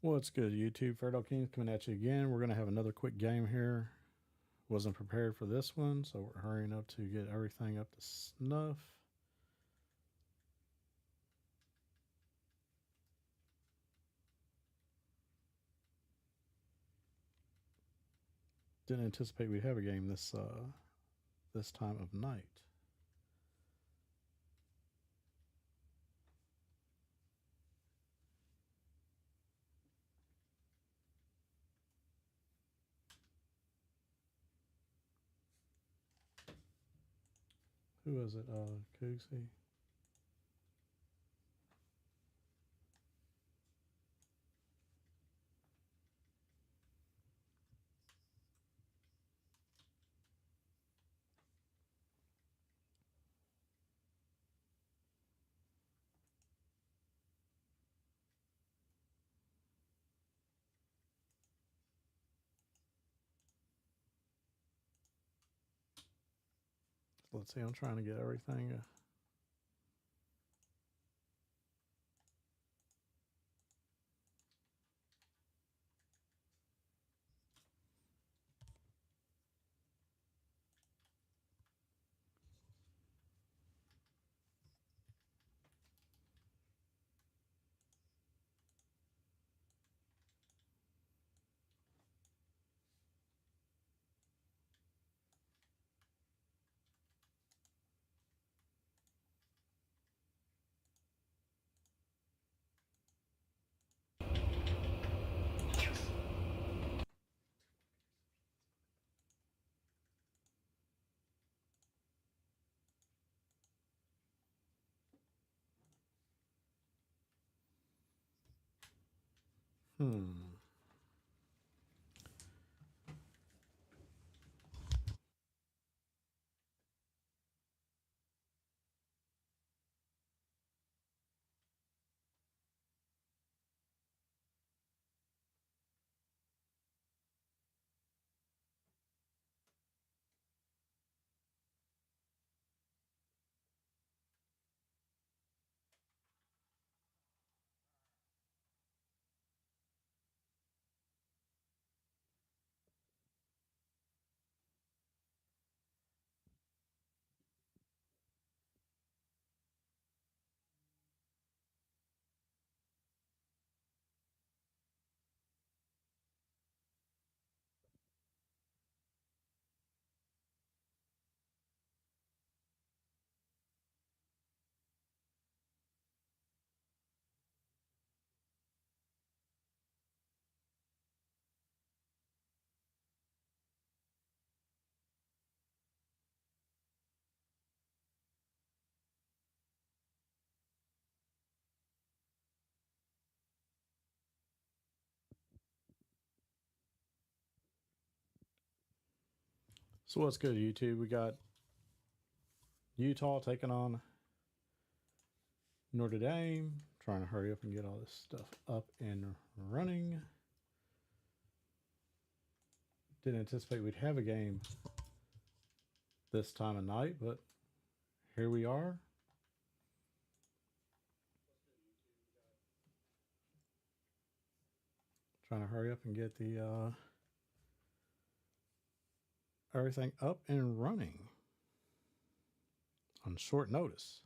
What's good, YouTube? FAIRDALE Kings coming at you again. We're going to have another quick game here. Wasn't prepared for this one, so we're hurrying up to get everything up to snuff. Didn't anticipate we'd have a game this time of night. Who is it? Coogsy. Let's see. I'm trying to get everything. Hmm. So what's good, YouTube? We got Utah taking on Notre Dame. Trying to hurry up and get all this stuff up and running. Didn't anticipate we'd have a game this time of night, but here we are. Trying to hurry up and get the everything up and running on short notice.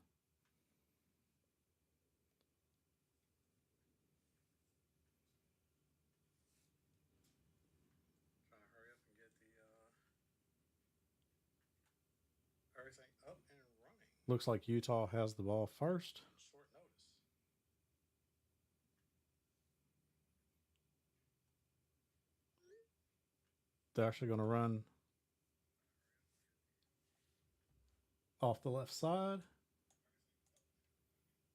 Trying to hurry up and get the everything up and running. Looks like Utah has the ball first. Short notice. They're actually going to run off the left side.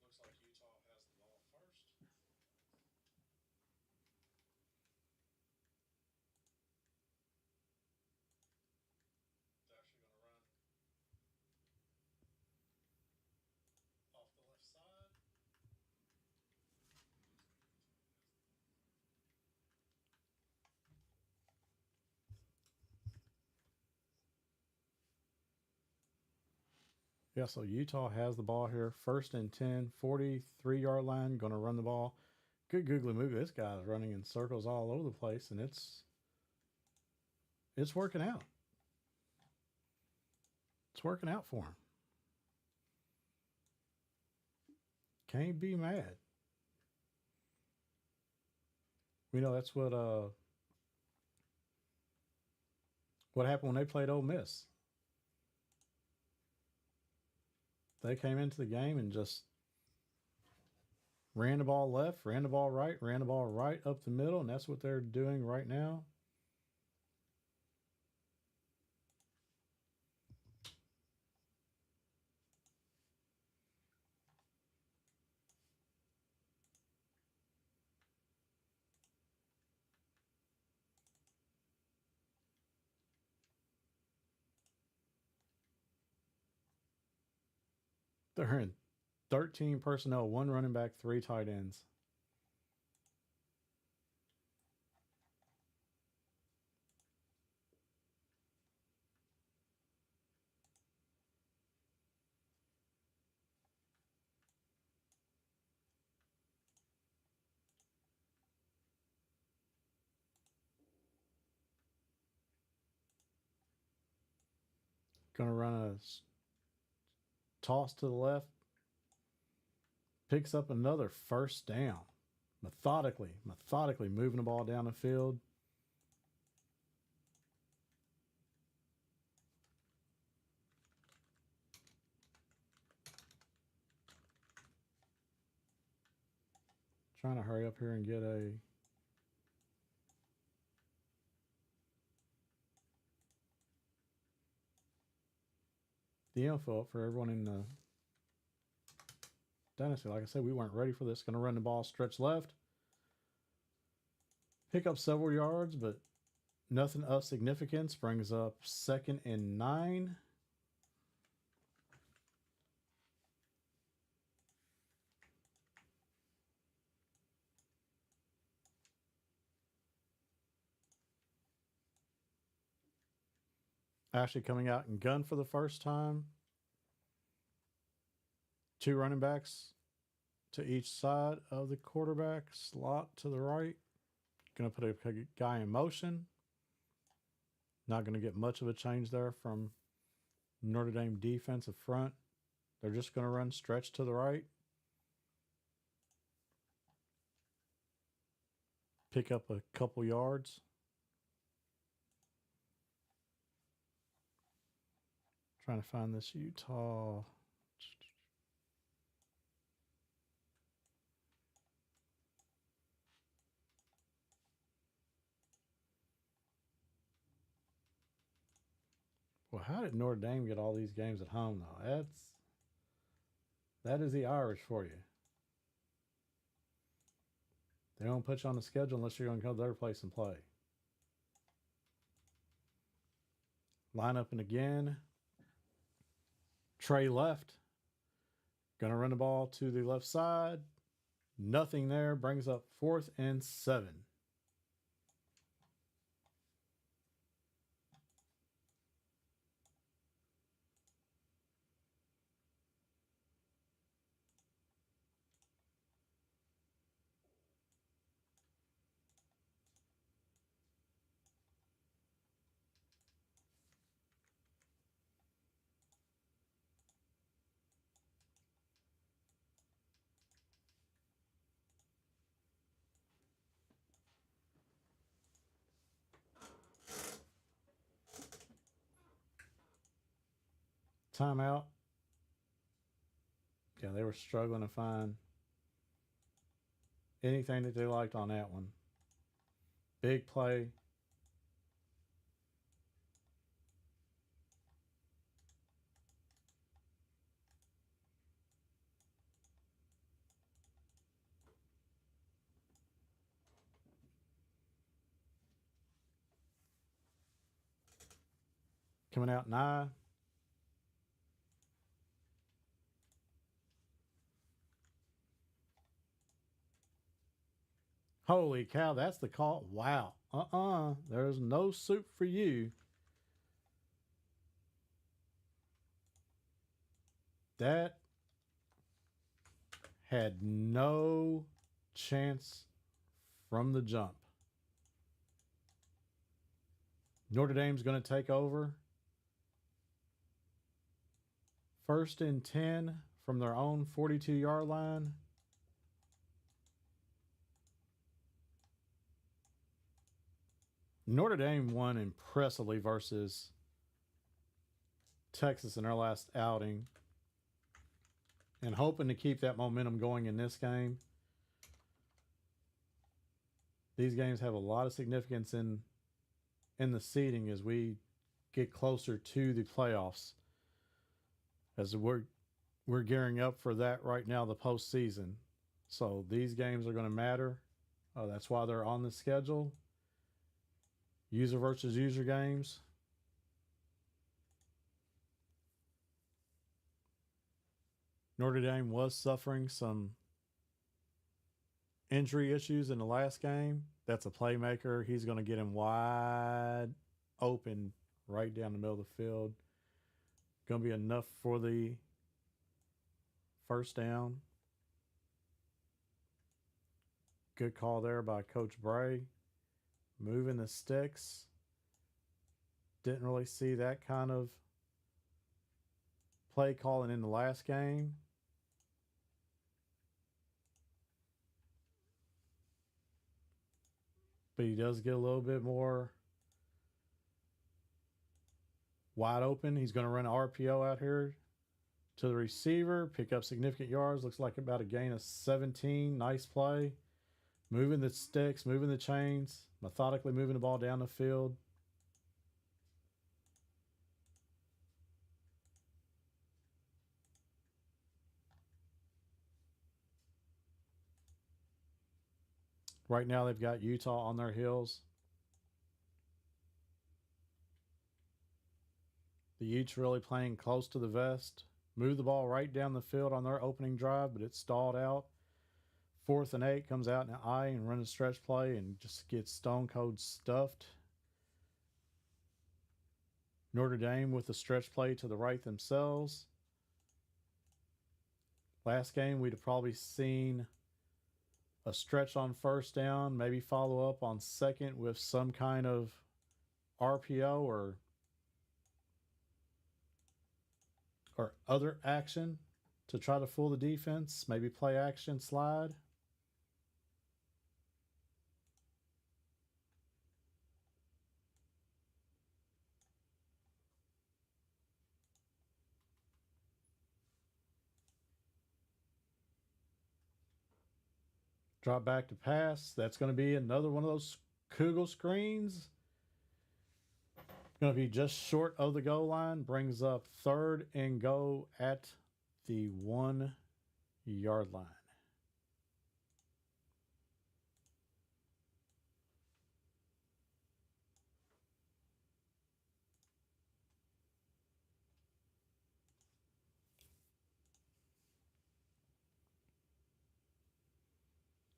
Looks like Utah has the ball first. They're actually going to run off the left side. Yeah, so Utah has the ball here. First and 10, 43-yard line. Going to run the ball. Good googly moogly. This guy's running in circles all over the place, and it's working out. It's working out for him. Can't be mad. We know that's what happened when they played Ole Miss. They came into the game and just ran the ball left, ran the ball right up the middle, and that's what they're doing right now. They're in 13 personnel, 1 running back, 3 tight ends. Going to run a toss to the left. Picks up another first down. Methodically moving the ball down the field. Trying to hurry up here and get the info up for everyone in the Dynasty. Like I said, we weren't ready for this. Going to run the ball stretch left. Pick up several yards, but nothing of significance. Brings up 2nd and 9. Actually coming out in gun for the first time. 2 running backs to each side of the quarterback. Slot to the right. Going to put a guy in motion. Not going to get much of a change there from Notre Dame defensive front. They're just going to run stretch to the right. Pick up a couple yards. Trying to find this Utah. Well, how did Notre Dame get all these games at home, though? That is the Irish for you. They don't put you on the schedule unless you're going to come to their place and play. Line up and again. Trey left. Going to run the ball to the left side. Nothing there. Brings up 4th and 7. Timeout. Yeah, they were struggling to find anything that they liked on that one. Big play. Coming out nigh. Holy cow, that's the call. Wow. There's no soup for you. That had no chance from the jump. Notre Dame's going to take over. 1st and 10 from their own 42-yard line. Notre Dame won impressively versus Texas in their last outing, and hoping to keep that momentum going in this game. These games have a lot of significance in the seeding as we get closer to the playoffs, as we're gearing up for that right now, the postseason. So these games are going to matter. That's why they're on the schedule. User versus user games. Notre Dame was suffering some injury issues in the last game. That's a playmaker. He's going to get him wide open right down the middle of the field. Going to be enough for the first down. Good call there by Coach Bray. Moving the sticks. Didn't really see that kind of play calling in the last game. But he does get a little bit more wide open. He's going to run an RPO out here to the receiver, pick up significant yards. Looks like about a gain of 17. Nice play. Moving the sticks, moving the chains, methodically moving the ball down the field. Right now they've got Utah on their heels. The Utes really playing close to the vest. Move the ball right down the field on their opening drive, but it's stalled out. 4th and 8 comes out in the eye and run a stretch play and just gets stone cold stuffed. Notre Dame with the stretch play to the right themselves. Last game we'd have probably seen a stretch on first down, maybe follow up on second with some kind of RPO or other action to try to fool the defense, maybe play action slide. Drop back to pass. That's going to be another one of those Kugel screens. Going to be just short of the goal line. Brings up 3rd and go at the 1-yard line.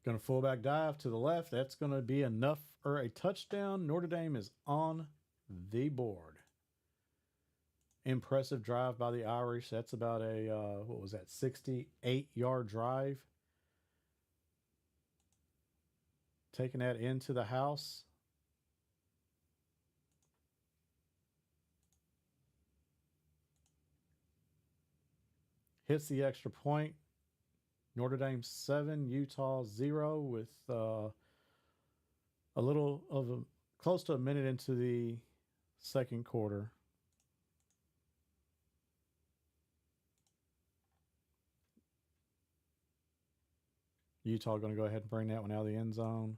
Going to fullback dive to the left. That's going to be enough for a touchdown. Notre Dame is on the board. Impressive drive by the Irish. That's about a, 68-yard drive. Taking that into the house. Hits the extra point. Notre Dame 7, Utah 0 with close to a minute into the second quarter. Utah going to go ahead and bring that one out of the end zone.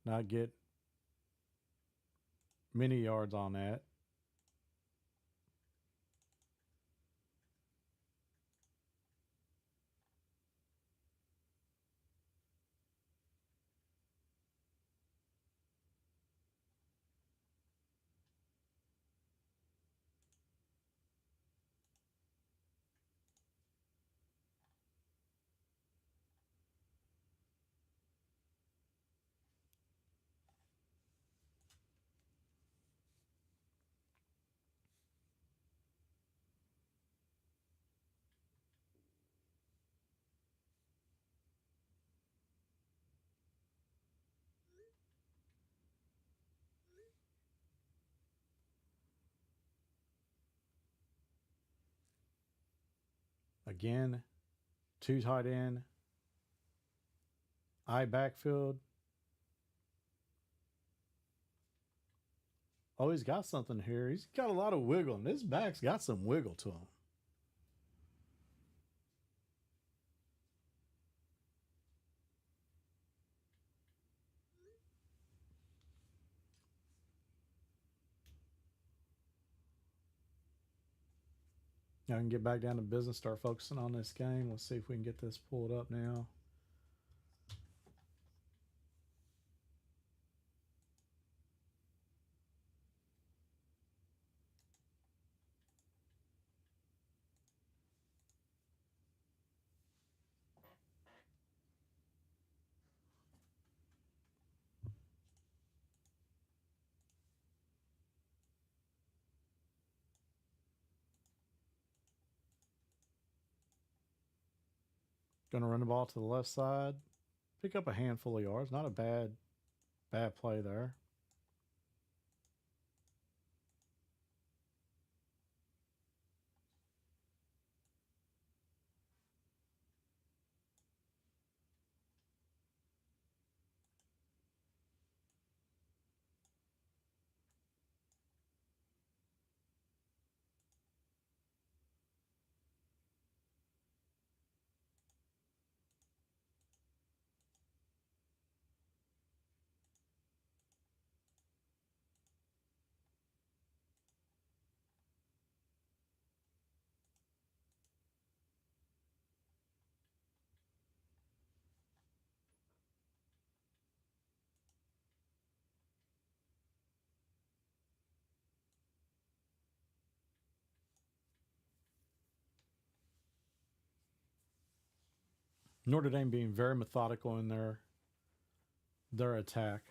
Not get many yards on that. Again, 2 tight end, I backfield. Oh, he's got something here. He's got a lot of wiggle, and his back's got some wiggle to him. I can get back down to business, start focusing on this game. Let's see if we can get this pulled up now. Going to run the ball to the left side. Pick up a handful of yards. Not a bad play there. Notre Dame being very methodical in their attack.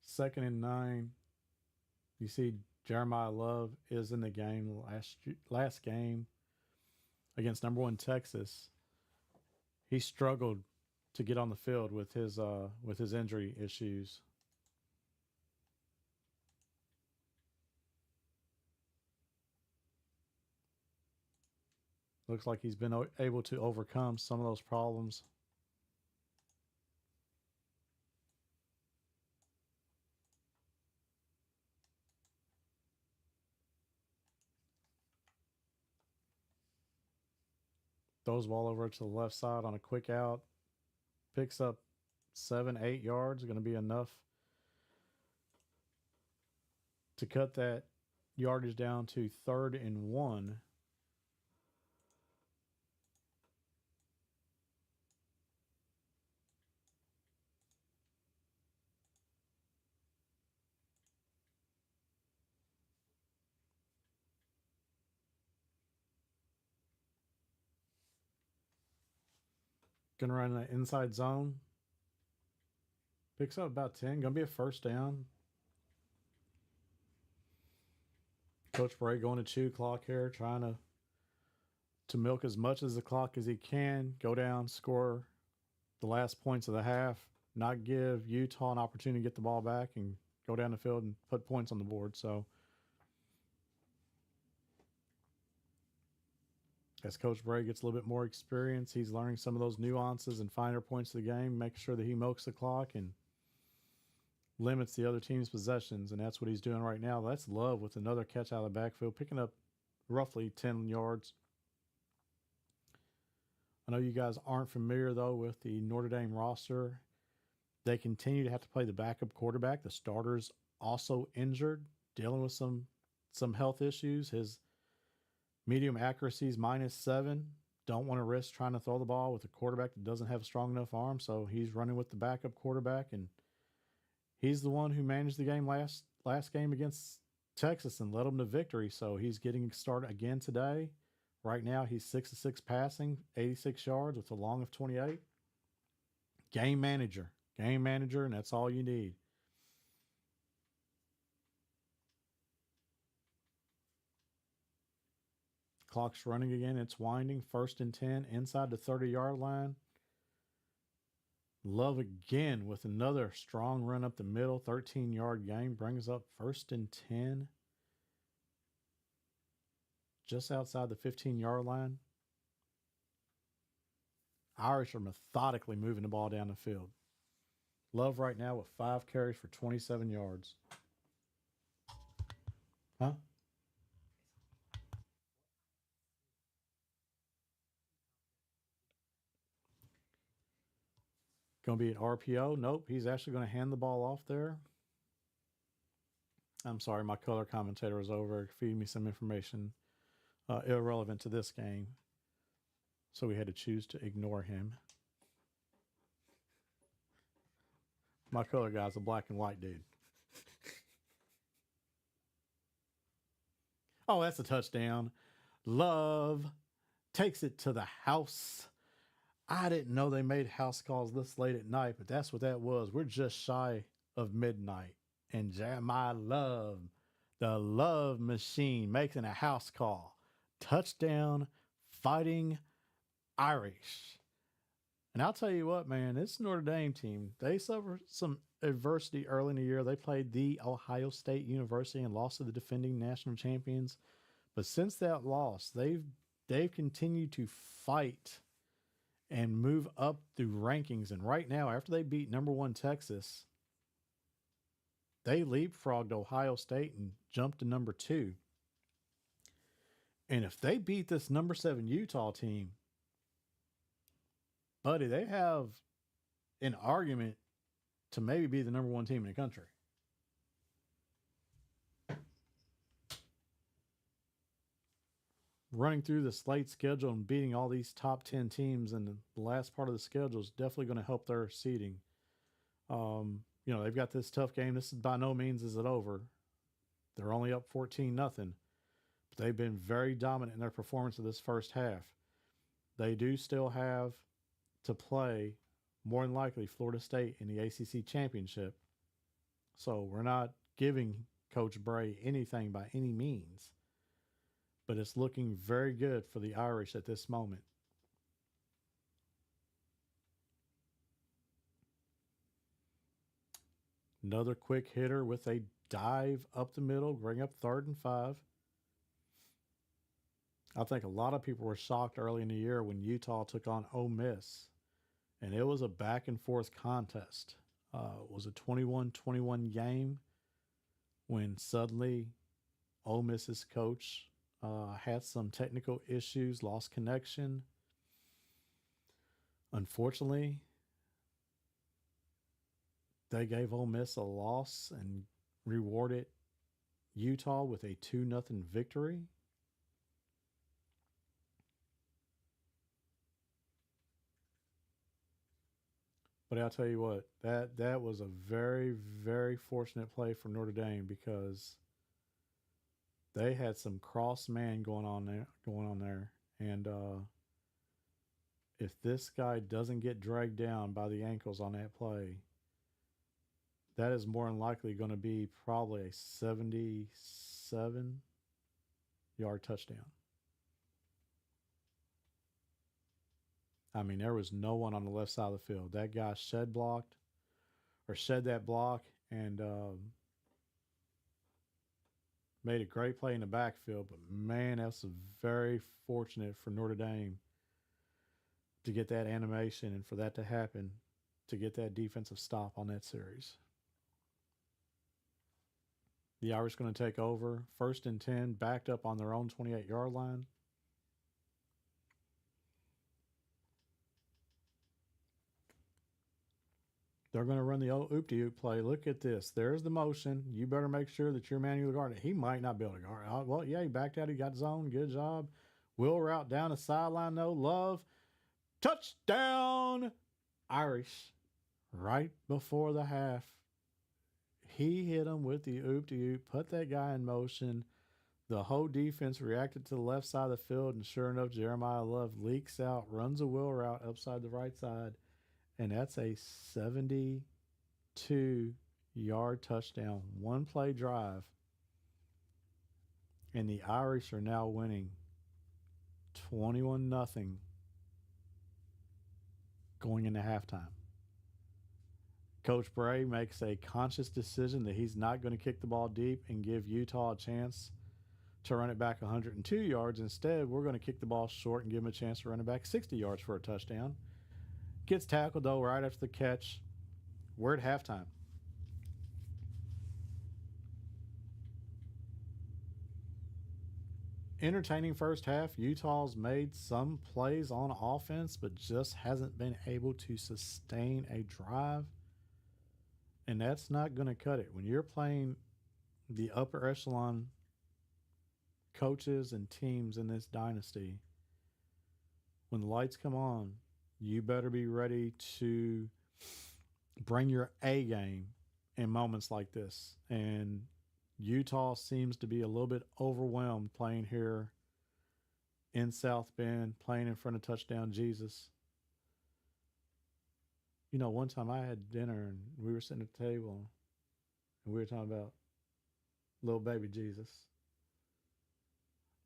2nd and 9. You see Jeremiah Love is in the game last game against number 1 Texas. He struggled to get on the field with his injury issues. Looks like he's been able to overcome some of those problems. Throws the ball over to the left side on a quick out. Picks up 7-8 yards. Going to be enough to cut that yardage down to 3rd and 1. Gonna run an inside zone. Picks up about 10. Gonna be a first down. Coach Bray going to chew clock here, trying to milk as much as the clock as he can. Go down, score the last points of the half. Not give Utah an opportunity to get the ball back and go down the field and put points on the board. So as Coach Bray gets a little bit more experience, he's learning some of those nuances and finer points of the game, making sure that he milks the clock and limits the other team's possessions, and that's what he's doing right now. That's Love with another catch out of the backfield, picking up roughly 10 yards. I know you guys aren't familiar, though, with the Notre Dame roster. They continue to have to play the backup quarterback. The starter's also injured, dealing with some health issues. His medium accuracy is -7. Don't want to risk trying to throw the ball with a quarterback that doesn't have a strong enough arm, so he's running with the backup quarterback, and he's the one who managed the game last game against Texas and led them to victory. So he's getting started again today. Right now, he's 6-6 passing, 86 yards with a long of 28. Game manager, and that's all you need. Clock's running again. It's winding. 1st and 10 inside the 30-yard line. Love again with another strong run up the middle. 13-yard gain brings up 1st and 10. Just outside the 15-yard line. Irish are methodically moving the ball down the field. Love right now with 5 carries for 27 yards. Huh? Going to be an RPO? Nope. He's actually going to hand the ball off there. I'm sorry, my color commentator was over feeding me some information irrelevant to this game. So we had to choose to ignore him. My color guy's a black and white dude. Oh, that's a touchdown. Love takes it to the house. I didn't know they made house calls this late at night, but that's what that was. We're just shy of midnight. And Jeremiah Love, the love machine, making a house call. Touchdown, Fighting Irish. And I'll tell you what, man, this Notre Dame team, they suffered some adversity early in the year. They played the Ohio State University and lost to the defending national champions. But since that loss, they've continued to fight and move up through rankings. And right now, after they beat number 1 Texas, they leapfrogged Ohio State and jumped to number 2. And if they beat this number 7 Utah team, buddy, they have an argument to maybe be the number 1 team in the country. Running through the slate schedule and beating all these top 10 teams in the last part of the schedule is definitely going to help their seeding. They've got this tough game. This is by no means is it over. They're only up 14-0, but they've been very dominant in their performance of this first half. They do still have to play, more than likely, Florida State in the ACC championship. So we're not giving Coach Bray anything by any means, but it's looking very good for the Irish at this moment. Another quick hitter with a dive up the middle, bring up 3rd and 5. I think a lot of people were shocked early in the year when Utah took on Ole Miss, and it was a back and forth contest. It was a 21-21 game when suddenly Ole Miss's coach had some technical issues, lost connection. Unfortunately, they gave Ole Miss a loss and rewarded Utah with a 2-0 victory. But I'll tell you what, that was a very, very fortunate play for Notre Dame because they had some cross man going on there. And if this guy doesn't get dragged down by the ankles on that play, that is more than likely going to be probably a 77-yard touchdown. I mean, there was no one on the left side of the field. That guy shed that block and made a great play in the backfield. But, man, that's very fortunate for Notre Dame to get that animation and for that to happen, to get that defensive stop on that series. The Irish going to take over. 1st and 10, backed up on their own 28-yard line. They're going to run the old oop-de-oop play. Look at this. There's the motion. You better make sure that you're manually guarding it. He might not be able to guard it. Well, yeah, he backed out. He got zone. Good job. Wheel route down the sideline, though. Love. Touchdown! Irish. Right before the half. He hit him with the oop-de-oop, put that guy in motion. The whole defense reacted to the left side of the field, and sure enough, Jeremiah Love leaks out, runs a wheel route upside the right side, and that's a 72-yard touchdown, 1-play drive. And the Irish are now winning 21-0 going into halftime. Coach Bray makes a conscious decision that he's not going to kick the ball deep and give Utah a chance to run it back 102 yards. Instead, we're going to kick the ball short and give them a chance to run it back 60 yards for a touchdown. Gets tackled, though, right after the catch. We're at halftime. Entertaining first half. Utah's made some plays on offense, but just hasn't been able to sustain a drive. And that's not going to cut it. When you're playing the upper echelon coaches and teams in this dynasty, when the lights come on, you better be ready to bring your A game in moments like this. And Utah seems to be a little bit overwhelmed playing here in South Bend, playing in front of Touchdown Jesus. You know, one time I had dinner and we were sitting at the table and we were talking about little baby Jesus.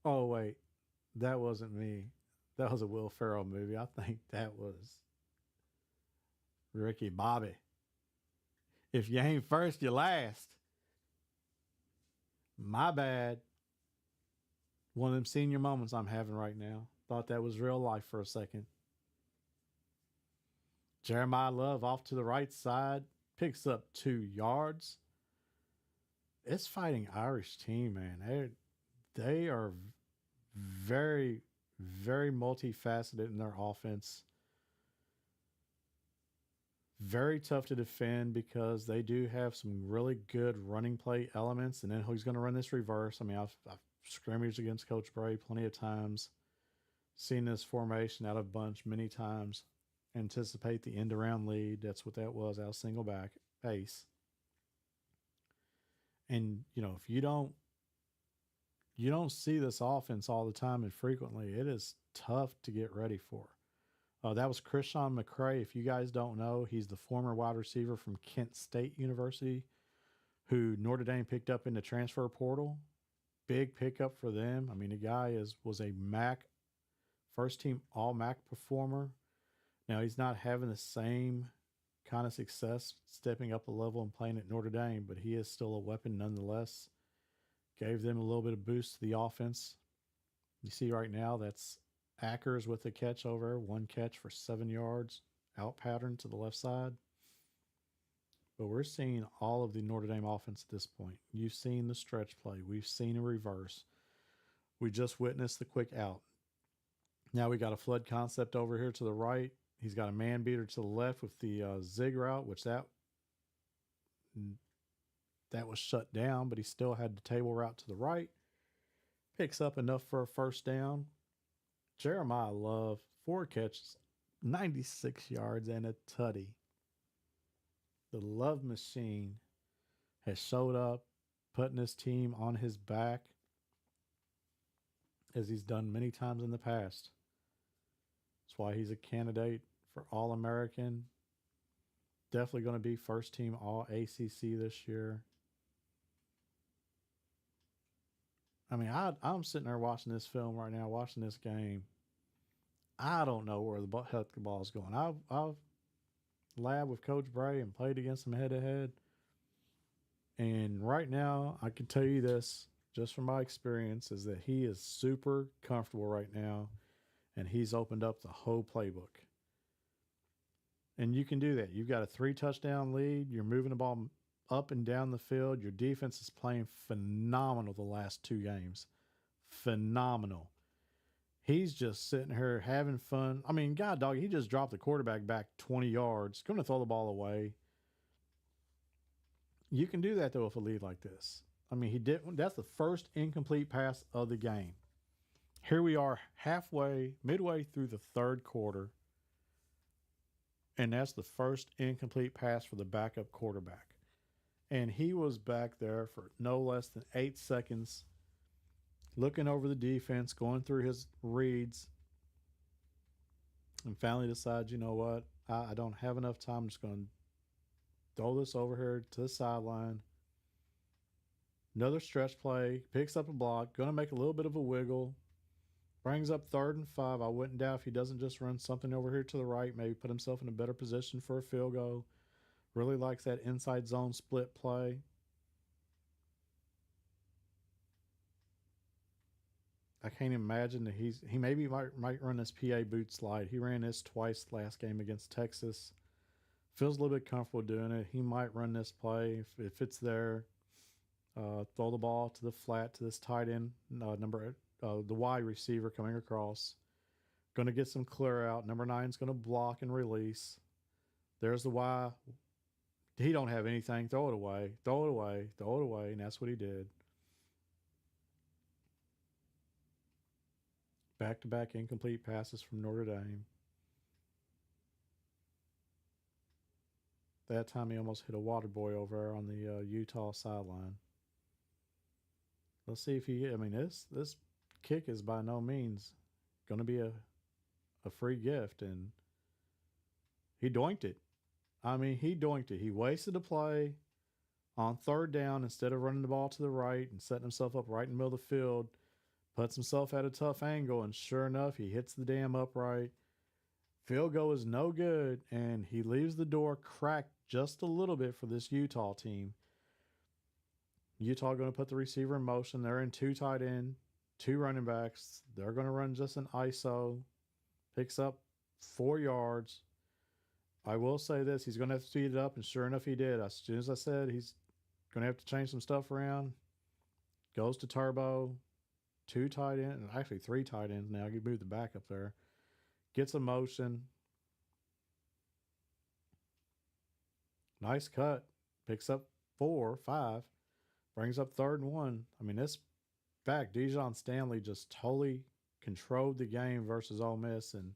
Oh, wait, that wasn't me. That was a Will Ferrell movie. I think that was Ricky Bobby. If you ain't first, you last. My bad. One of them senior moments I'm having right now. Thought that was real life for a second. Jeremiah Love off to the right side. Picks up 2 yards. It's Fighting Irish team, man. They are very, very multifaceted in their offense. Very tough to defend because they do have some really good running play elements. And then he's going to run this reverse. I mean, I've scrimmaged against Coach Bray plenty of times. Seen this formation out of bunch many times. Anticipate the end around lead. That's what that was, out of single back base. And, you know, if you don't see this offense all the time and frequently, it is tough to get ready for. That was Christian McCray. If you guys don't know, he's the former wide receiver from Kent State University who Notre Dame picked up in the transfer portal. Big pickup for them. I mean, the guy was a MAC, first team all-MAC performer. Now, he's not having the same kind of success stepping up a level and playing at Notre Dame, but he is still a weapon nonetheless. Gave them a little bit of boost to the offense. You see right now, that's Ackers with a catch over, 1 catch for 7 yards, out pattern to the left side. But we're seeing all of the Notre Dame offense at this point. You've seen the stretch play. We've seen a reverse. We just witnessed the quick out. Now we got a flood concept over here to the right. He's got a man beater to the left with the zig route, which that was shut down, but he still had the table route to the right. Picks up enough for a first down. Jeremiah Love, 4 catches, 96 yards, and a tutty. The Love machine has showed up, putting his team on his back, as he's done many times in the past. That's why he's a candidate for All-American. Definitely going to be first team All-ACC this year. I mean, I'm sitting there watching this film right now, watching this game. I don't know where the heck the ball is going. I've labbed with Coach Bray and played against him head-to-head. And right now, I can tell you this, just from my experience, is that he is super comfortable right now, and he's opened up the whole playbook. And you can do that. You've got a 3-touchdown lead. You're moving the ball up and down the field. Your defense is playing phenomenal the last 2 games. Phenomenal. He's just sitting here having fun. I mean, God dog, he just dropped the quarterback back 20 yards. Going to throw the ball away. You can do that, though, with a lead like this. I mean, he did. That's the first incomplete pass of the game. Here we are midway through the 3rd quarter. And that's the first incomplete pass for the backup quarterback. And he was back there for no less than 8 seconds, looking over the defense, going through his reads, and finally decides, you know what, I don't have enough time. I'm just going to throw this over here to the sideline. Another stretch play, picks up a block, going to make a little bit of a wiggle, brings up 3rd and 5. I wouldn't doubt if he doesn't just run something over here to the right, maybe put himself in a better position for a field goal. Really likes that inside zone split play. I can't imagine that he maybe might run this PA boot slide. He ran this twice last game against Texas. Feels a little bit comfortable doing it. He might run this play if it's there. Throw the ball to the flat to this tight end the wide receiver coming across. Going to get some clear out. Number 9's going to block and release. There's the Y. He don't have anything. Throw it away. Throw it away. Throw it away. And that's what he did. Back-to-back incomplete passes from Notre Dame. That time he almost hit a water boy over there on the Utah sideline. Let's see if he. I mean, this kick is by no means going to be a free gift, and he doinked it. I mean, he doinked it. He wasted a play on third down instead of running the ball to the right and setting himself up right in the middle of the field. Puts himself at a tough angle, and sure enough, he hits the damn upright. Field goal is no good, and he leaves the door cracked just a little bit for this Utah team. Utah going to put the receiver in motion. They're in 2 tight end, 2 running backs. They're going to run just an ISO. Picks up 4 yards. I will say this. He's going to have to speed it up, and sure enough, he did. As soon as I said, he's going to have to change some stuff around. Goes to turbo. 2 tight ends, actually 3 tight ends now. You move the back up there. Gets a motion. Nice cut. Picks up 4, 5. Brings up 3rd and 1. I mean, this back, Dijon Stanley just totally controlled the game versus Ole Miss. And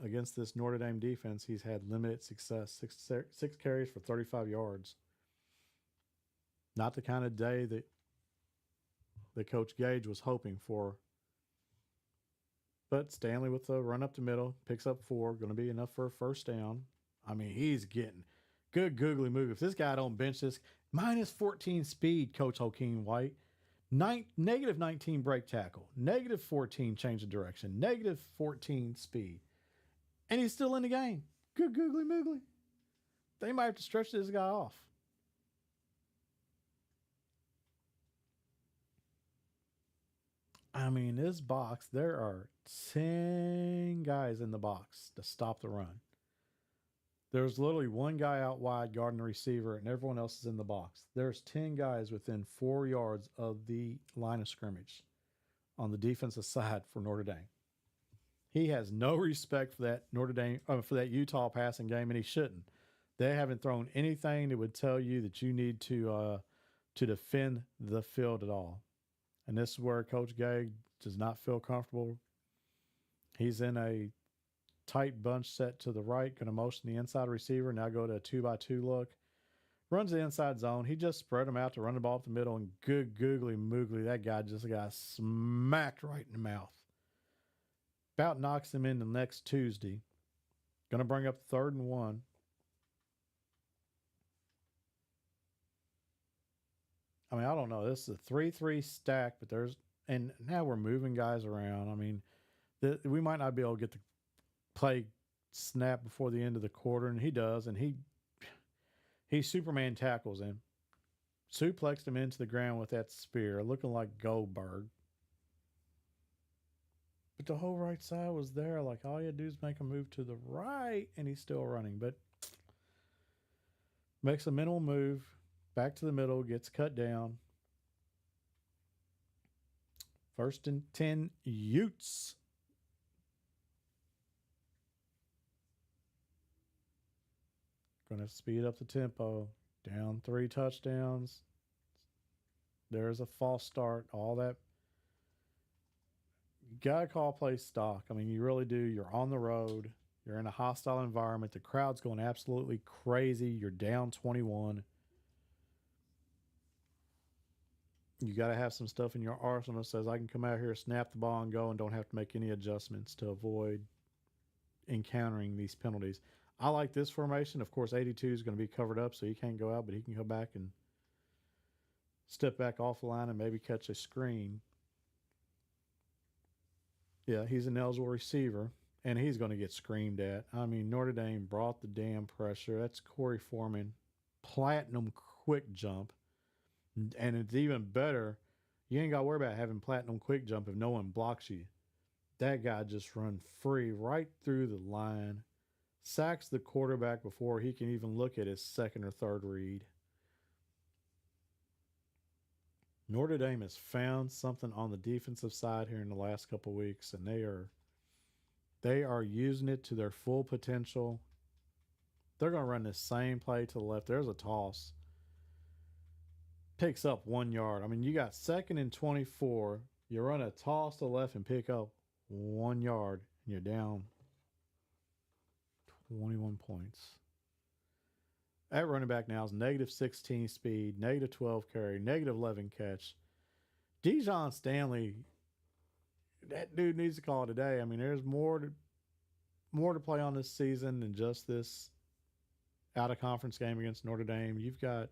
against this Notre Dame defense, he's had limited success. 6 carries for 35 yards. Not the kind of day that Coach Gage was hoping for. But Stanley with the run up the middle, picks up 4, going to be enough for a first down. I mean, he's getting good googly moog. If this guy don't bench this, minus 14 speed, Coach Hakeem White. Negative 19 break tackle. Negative 14 change of direction. Negative 14 speed. And he's still in the game. Good googly moogly. They might have to stretch this guy off. I mean, this box, there are 10 guys in the box to stop the run. There's literally 1 guy out wide guarding the receiver, and everyone else is in the box. There's 10 guys within 4 yards of the line of scrimmage on the defensive side for Notre Dame. He has no respect for that for that Utah passing game, and he shouldn't. They haven't thrown anything that would tell you that you need to defend the field at all. And this is where Coach Gage does not feel comfortable. He's in a tight bunch set to the right, going to motion the inside receiver. Now go to a 2-by-2 look. Runs the inside zone. He just spread him out to run the ball up the middle, and good googly moogly, that guy just got smacked right in the mouth. About knocks him in the next Tuesday. Going to bring up 3rd and 1. I mean, I don't know. This is a 3-3 stack, but and now we're moving guys around. I mean, we might not be able to get the play snap before the end of the quarter, and he does, and he Superman tackles him, suplexed him into the ground with that spear, looking like Goldberg. But the whole right side was there. Like, all you had to do is make a move to the right, and he's still running. But makes a minimal move. Back to the middle, gets cut down. 1st and 10, Utes. Going to speed up the tempo. Down 3 touchdowns. There's a false start. All that. You got to call play stock. I mean, you really do. You're on the road. You're in a hostile environment. The crowd's going absolutely crazy. You're down 21. You got to have some stuff in your arsenal that says I can come out here, snap the ball, and go, and don't have to make any adjustments to avoid encountering these penalties. I like this formation. Of course, 82 is going to be covered up, so he can't go out, but he can go back and step back off the line and maybe catch a screen. Yeah, he's an eligible receiver, and he's going to get screamed at. I mean, Notre Dame brought the damn pressure. That's Corey Foreman. Platinum quick jump. And it's even better. You ain't got to worry about having platinum quick jump if no one blocks you. That guy just run free right through the line, sacks the quarterback before he can even look at his second or third read. Notre Dame has found something on the defensive side here in the last couple weeks, and they are using it to their full potential. They're going to run the same play to the left. There's a toss. Picks up 1 yard. I mean, you got 2nd and 24. You run a toss to the left and pick up 1 yard, and you're down 21 points. At running back now is -16 speed, -12 carry, -11 catch. Dijon Stanley, that dude needs to call it a day. I mean, there's more to play on this season than just this out-of-conference game against Notre Dame. You've got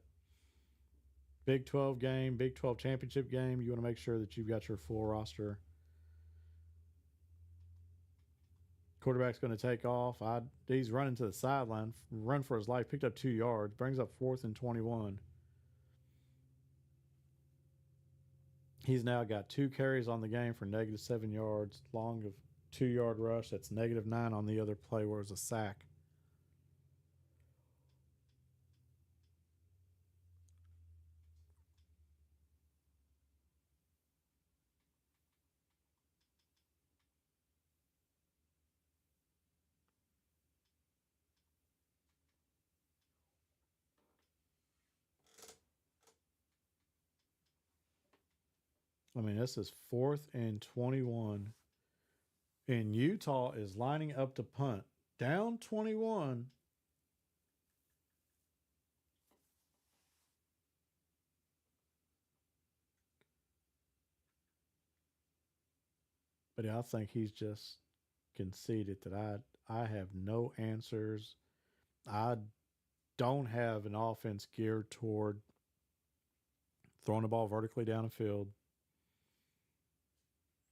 Big 12 game, Big 12 championship game. You want to make sure that you've got your full roster. Quarterback's going to take off. He's running to the sideline, run for his life, picked up 2 yards, brings up 4th and 21. He's now got 2 carries on the game for -7 yards, long of 2-yard rush. That's -9 on the other play where it was a sack. I mean, this is 4th and 21. And Utah is lining up to punt. Down 21. But I think he's just conceded that I have no answers. I don't have an offense geared toward throwing the ball vertically down the field.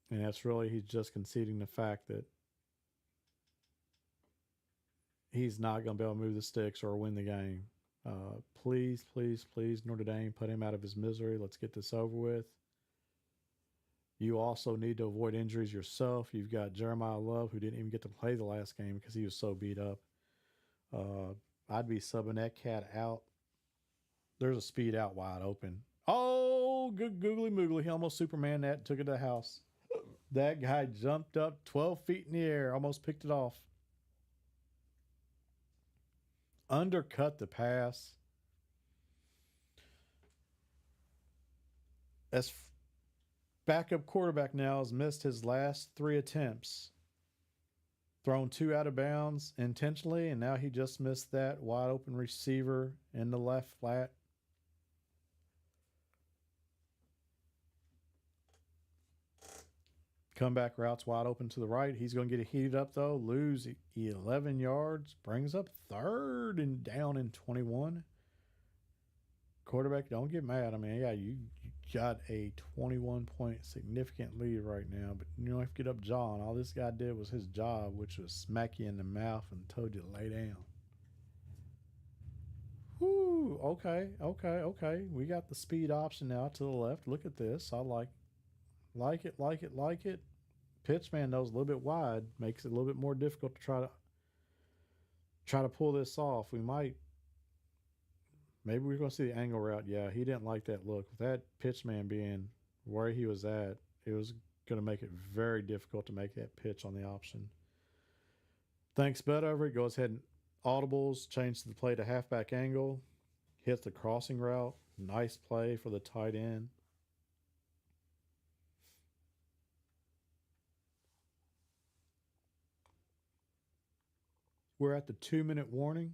And that's really, he's just conceding the fact that he's not going to be able to move the sticks or win the game. Please, please, please, Notre Dame, put him out of his misery. Let's get this over with. You also need to avoid injuries yourself. You've got Jeremiah Love, who didn't even get to play the last game because he was so beat up. I'd be subbing that cat out. There's a speed out wide open. Oh, good googly moogly. He almost Superman that, took it to the house. That guy jumped up 12 feet in the air, almost picked it off. Undercut the pass. As backup quarterback now has missed his last 3 attempts. Thrown 2 out of bounds intentionally, and now he just missed that wide open receiver in the left flat. Comeback routes wide open to the right. He's going to get it heated up, though. Lose 11 yards. Brings up 3rd and down in 21. Quarterback, don't get mad. I mean, yeah, you got a 21-point significant lead right now, but you don't have to get up jawing. All this guy did was his job, which was smack you in the mouth and told you to lay down. Whoo, okay. We got the speed option now to the left. Look at this. I like it. Pitchman knows a little bit wide, makes it a little bit more difficult to try to pull this off. Maybe we're going to see the angle route. Yeah, he didn't like that look. With that pitchman being where he was at, it was going to make it very difficult to make that pitch on the option. Thanks, bet over it. Goes ahead and audibles, change the play to halfback angle, hits the crossing route. Nice play for the tight end. We're at the 2-minute warning.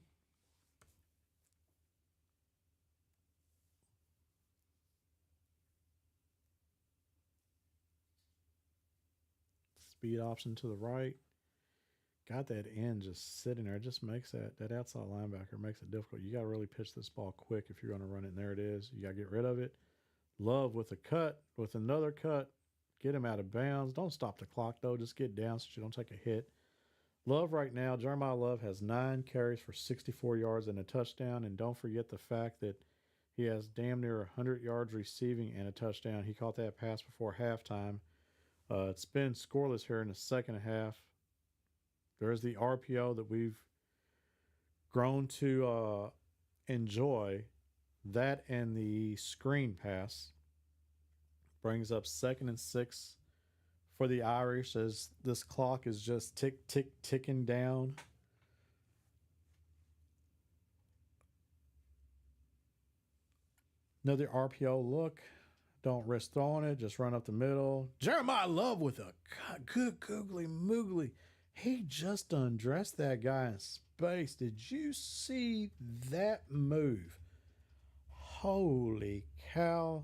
Speed option to the right. Got that end just sitting there. It just makes that outside linebacker makes it difficult. You got to really pitch this ball quick if you're going to run it. And there it is. You got to get rid of it. Love with a cut, with another cut. Get him out of bounds. Don't stop the clock, though. Just get down so you don't take a hit. Love right now, Jeremiah Love has 9 carries for 64 yards and a touchdown. And don't forget the fact that He has damn near 100 yards receiving and a touchdown. He caught that pass before halftime. It's been scoreless here in the second half. There's the RPO that we've grown to enjoy. That and the screen pass brings up 2nd and 6 for the Irish as this clock is just ticking down. Another RPO look. Don't risk throwing it. Just run up the middle. Jeremiah Love with a good googly moogly. He just undressed that guy in space. Did you see that move? Holy cow.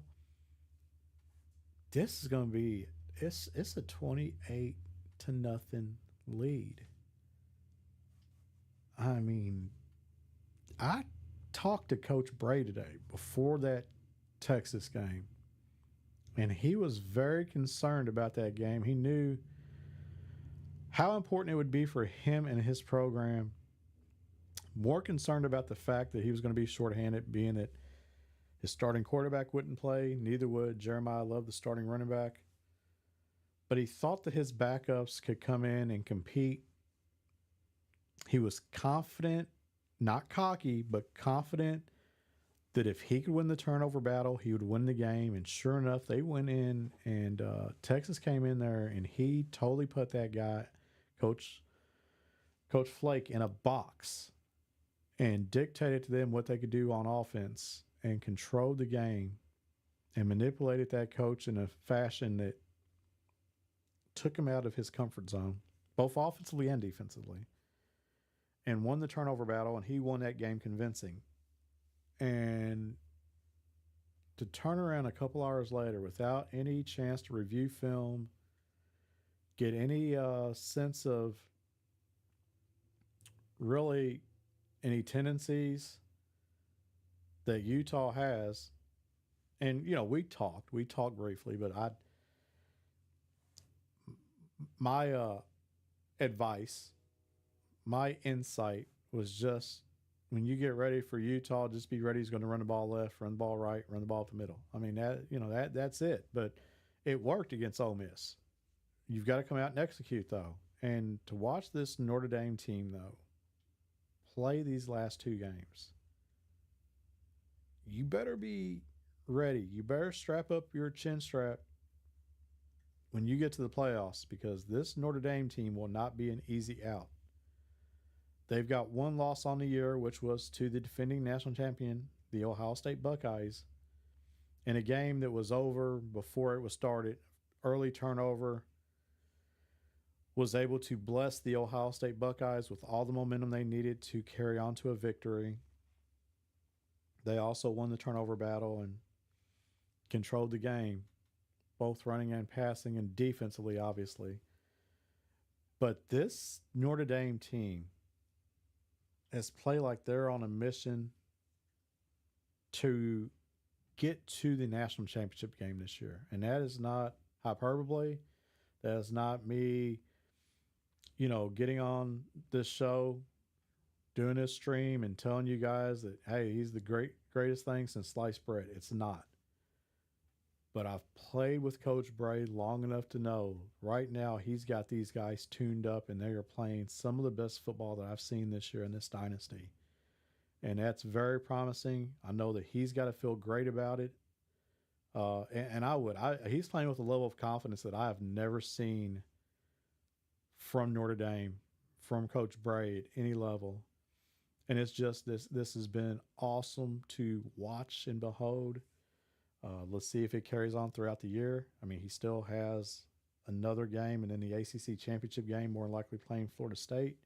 This is going to be, it's a 28 to nothing lead. I mean, I talked to Coach Bray today before that Texas game, and he was very concerned about that game. He knew how important it would be for him and his program. More concerned about the fact that he was going to be shorthanded, being that his starting quarterback wouldn't play. Neither would Jeremiah Love, the starting running back. But he thought that his backups could come in and compete. He was confident, not cocky, but confident that if he could win the turnover battle, he would win the game. And sure enough, they went in, and Texas came in there, and he totally put that guy, Coach Flake, in a box and dictated to them what they could do on offense and controlled the game and manipulated that coach in a fashion that took him out of his comfort zone, both offensively and defensively, and won the turnover battle, and he won that game convincing. And to turn around a couple hours later without any chance to review film, get any sense of really any tendencies that Utah has, and we talked briefly, but my advice, my insight was just, when you get ready for Utah, just be ready. He's going to run the ball left, run the ball right, run the ball up the middle. I mean, that's it. But it worked against Ole Miss. You've got to come out and execute, though. And to watch this Notre Dame team, though, play these last two games, you better be ready. You better strap up your chin strap when you get to the playoffs, because this Notre Dame team will not be an easy out. They've got one loss on the year, which was to the defending national champion, the Ohio State Buckeyes, in a game that was over before it was started. Early turnover was able to bless the Ohio State Buckeyes with all the momentum they needed to carry on to a victory. They also won the turnover battle and controlled the game, both running and passing, and defensively, obviously. But this Notre Dame team has played like they're on a mission to get to the national championship game this year. And that is not hyperbole. That is not me, getting on this show, doing this stream and telling you guys that, hey, he's the greatest thing since sliced bread. It's not. But I've played with Coach Bray long enough to know right now he's got these guys tuned up, and they are playing some of the best football that I've seen this year in this dynasty. And that's very promising. I know that he's got to feel great about it. And I would. He's playing with a level of confidence that I have never seen from Notre Dame, from Coach Bray at any level. And it's just this has been awesome to watch and behold. Let's see if it carries on throughout the year. I mean, he still has another game, and then the ACC championship game, more likely playing Florida State.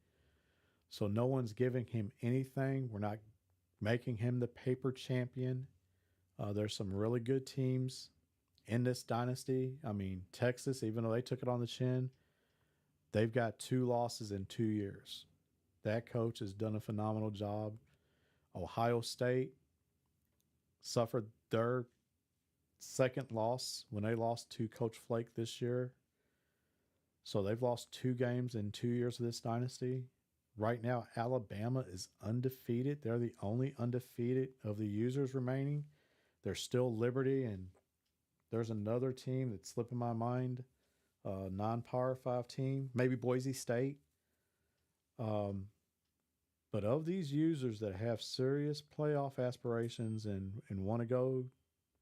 So no one's giving him anything. We're not making him the paper champion. There's some really good teams in this dynasty. I mean, Texas, even though they took it on the chin, they've got 2 losses in 2 years. That coach has done a phenomenal job. Ohio State suffered their second loss when they lost to Coach Flake this year. So they've lost 2 games in 2 years of this dynasty. Right now, Alabama is undefeated. They're the only undefeated of the users remaining. There's still Liberty, and there's another team that's slipping my mind, non-Power 5 team, maybe Boise State. But of these users that have serious playoff aspirations and want to go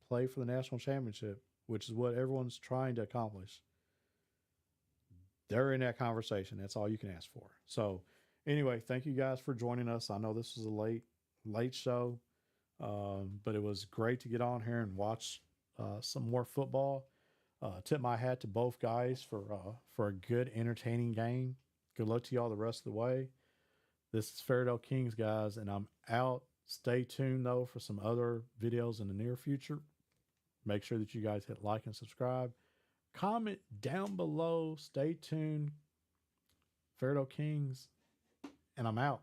play for the national championship, which is what everyone's trying to accomplish, they're in that conversation. That's all you can ask for. So, anyway, thank you guys for joining us. I know this was a late show, but it was great to get on here and watch some more football. Tip my hat to both guys for a good, entertaining game. Good luck to y'all the rest of the way. This is FAIRDALE Kings, guys, and I'm out. Stay tuned, though, for some other videos in the near future. Make sure that you guys hit like and subscribe. Comment down below. Stay tuned. FAIRDALE Kings, and I'm out.